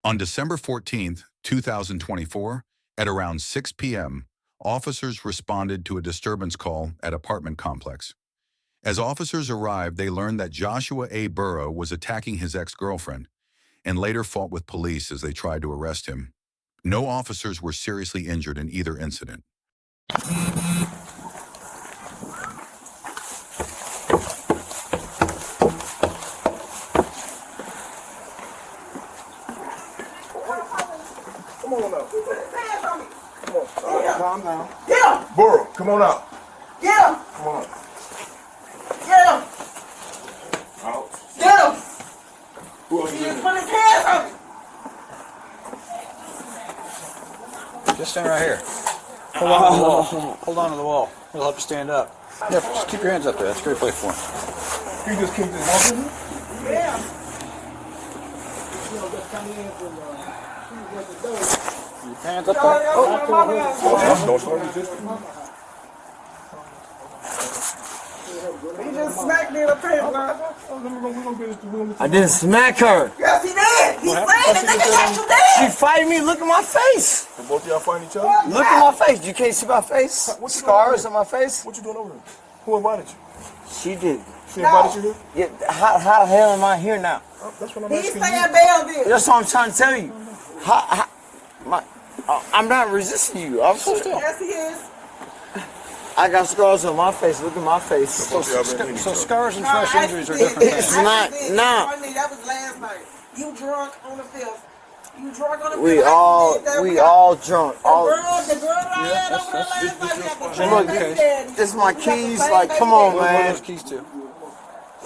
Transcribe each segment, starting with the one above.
On December 14th, 2024, at around 6 p.m., officers responded to a disturbance call at apartment complex. As officers arrived, they learned that Joshua A. Burrow was attacking his ex-girlfriend and later fought with police as they tried to arrest him. No officers were seriously injured in either incident. Come on up. Come on. Calm down. Get him! Burrow, come on out. Get him! Come on. Get him! Out. Get him! Who else He is in just there? put his hands on me! Just stand right here. Hold on to the wall. Hold on to the wall. It'll help you stand up. Yeah, just keep your hands up there. That's a great place for him. He just came to walk in here? Yeah. Your hands up there. Don't start resisting. He just smacked me in the face, man. I didn't smack her. Yes, he did! He's saying the nigga got you She dead! fighting me. Look at my face. So both of y'all find each other? Look at my face. You can't see my face. What you Scars doing on my face. What you doing over here? Who invited you? She did. She invited you here? Yeah, how the hell am I here now? That's what I'm He's asking saying you. bail did. That's what I'm trying to tell you. I'm not resisting you. I'm so still. Yes, he is. I got scars on my face. Look at my face. Both of y'all been hitting each So other. scars and No, fresh I injuries are did. different It's things. I not- did. nah. Funny, that was last night. You drunk on the 5th. You drunk on the 5th. We I all did that. we got- all drunk. The All girl that I had over there last night, we got the Look, same daddy. this my We got the keys. same Like, baby come on, daddy. What are man. those keys to?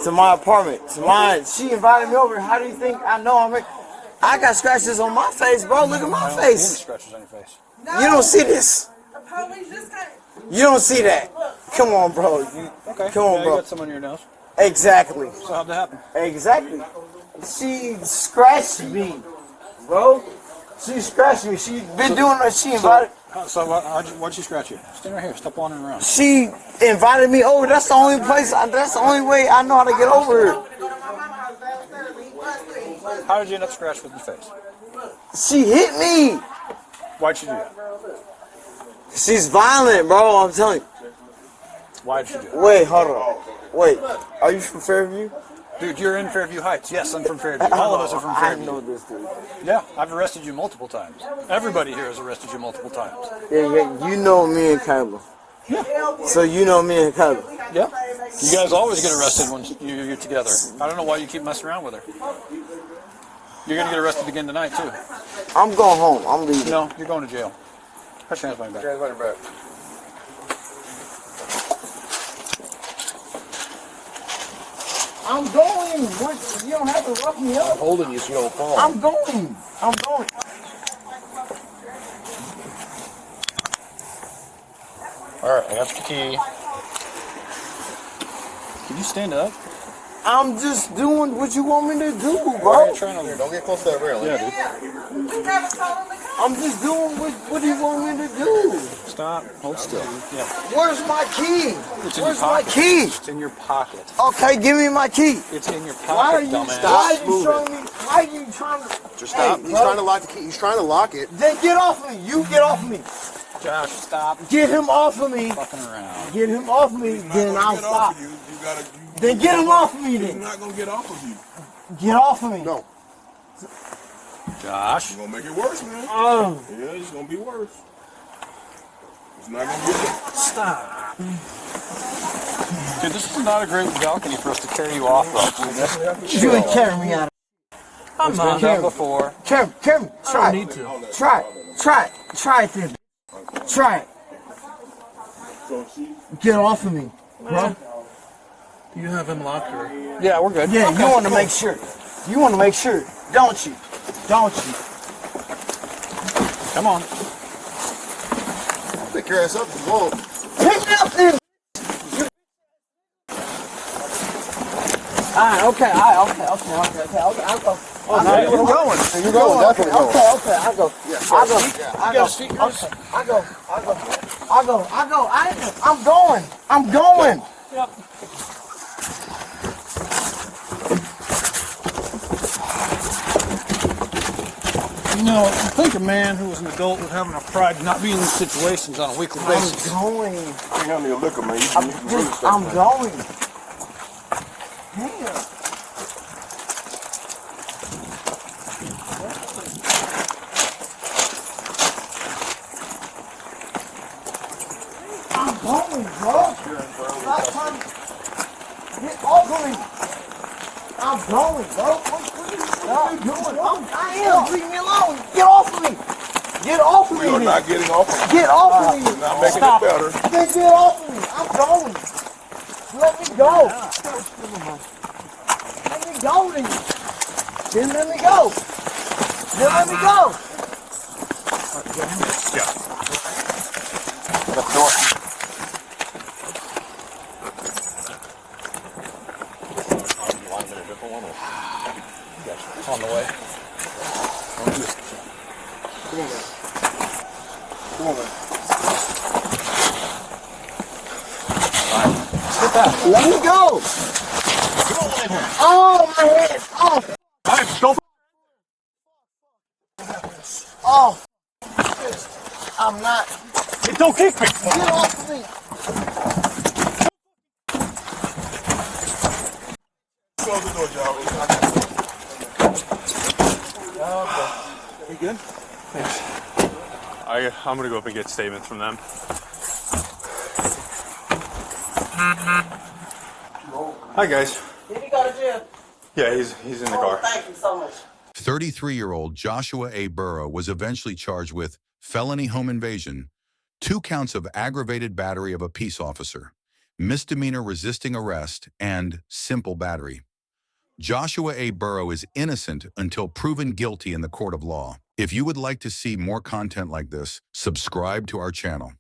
To my apartment. To mine. She invited me over. How do you think I know I'm here? I got scratches on my face, bro. Look at my Any face. scratches on your face? No, You don't see this. the police just came. You don't see that. Come on, bro. Okay. Come on, yeah, bro. You got some on your nose. Exactly. So how'd that happen? Exactly. She scratched me, bro. She scratched me. She been doing that. She invited. So why'd you scratch you? Stand right here. Stop wandering around. She invited me over. That's the only place. That's the only way I know how to get over here. To go to my mama's house downstairs. He busted. How did you end up scratched with your face? She hit me. Why'd you do that? She's violent, bro. I'm telling you. Why'd you do that? Wait, hold on. Wait. Are you from Fairview? Dude, you're in Fairview Heights. Yes, I'm from Fairview. All of us are from I Fairview. know this dude. Yeah, I've arrested you multiple times. Everybody here has arrested you multiple times. Yeah. You know me and Kyla. So you know me and Kyla. Yeah. You guys always get arrested when you're together. I don't know why you keep messing around with her. You're gonna get arrested again tonight too. I'm going home. I'm leaving. No, you're going to jail. Put your hands behind your back. I'm going. What? You don't have to rough me up. Holding you so you don't fall. I'm going. I'm going. Alright, I got the key. Can you stand up? I'm just doing what you want me to do, Why are bro. you trying to... Don't get close to that railing. Yeah, dude. You never told him to come. I'm just doing what do you want me to do? Stop. Hold still. Yeah. Where's my key? It's in Where's your my pocket. key? It's in your pocket. Okay, give me my key. It's in your pocket, Why are you? dumbass. Why are you showing me? Why are you trying to? Just stop. Hey, He's bro. trying to lock the key. He's trying to lock it. Then get off me. You get off me. Josh, stop Get him off of me. fucking around. Get him off me. Then I'll stop. Then get him off of me. He's Then not gonna get off of you. get off of me. No. Josh. You're gonna make it worse, man. Oh, Yeah, it's gonna be worse. It's not gonna get it. Stop. Dude, this is not a great balcony for us to carry you off of. you ain't carry me out. I've been done before. Carry me. Try it. Try it. Try it then. Try it. Get off of me, bro. You have him locked or? Yeah, we're good. Yeah, you want to make sure. You want to make sure, don't you? Don't you? Come on. Pick your ass up and whoa. Pick me up then. Alright, okay, I'll go. Oh, now you're going. You're going, definitely going. Okay, I'll go. I'll go. I'm going. Yep. You know, you think a man who was an adult would have enough pride to not be in these situations on a weekly basis. I'm going. You can't handle your liquor, man. I'm going. Damn. I'm going, bro. Stop trying to get off of me. I'm going, bro. What are you doing? I am. Leave me alone. Get off of me. Get off of me. You're not getting off of me. Get off of me. Not making it better. Then get off of me. I'm going. Let me go. Let me go then. Then let me go. Then let me go. Let's do it. On the way. Come on, man. Come on, man. Sit back. Let me go. Oh, my head. Oh. All right, go. Oh. I'm not. Hey, don't kick me. Get off of me. Close the door, Joe. You good? I'm gonna go up and get statements from them. Hi guys. Did he go to jail? Yeah, he's in the Oh, car. thank you so much. 33-year-old Joshua A. Burrow was eventually charged with felony home invasion, 2 counts of aggravated battery of a peace officer, misdemeanor resisting arrest, and simple battery. Joshua A. Burrow is innocent until proven guilty in the court of law. If you would like to see more content like this, subscribe to our channel.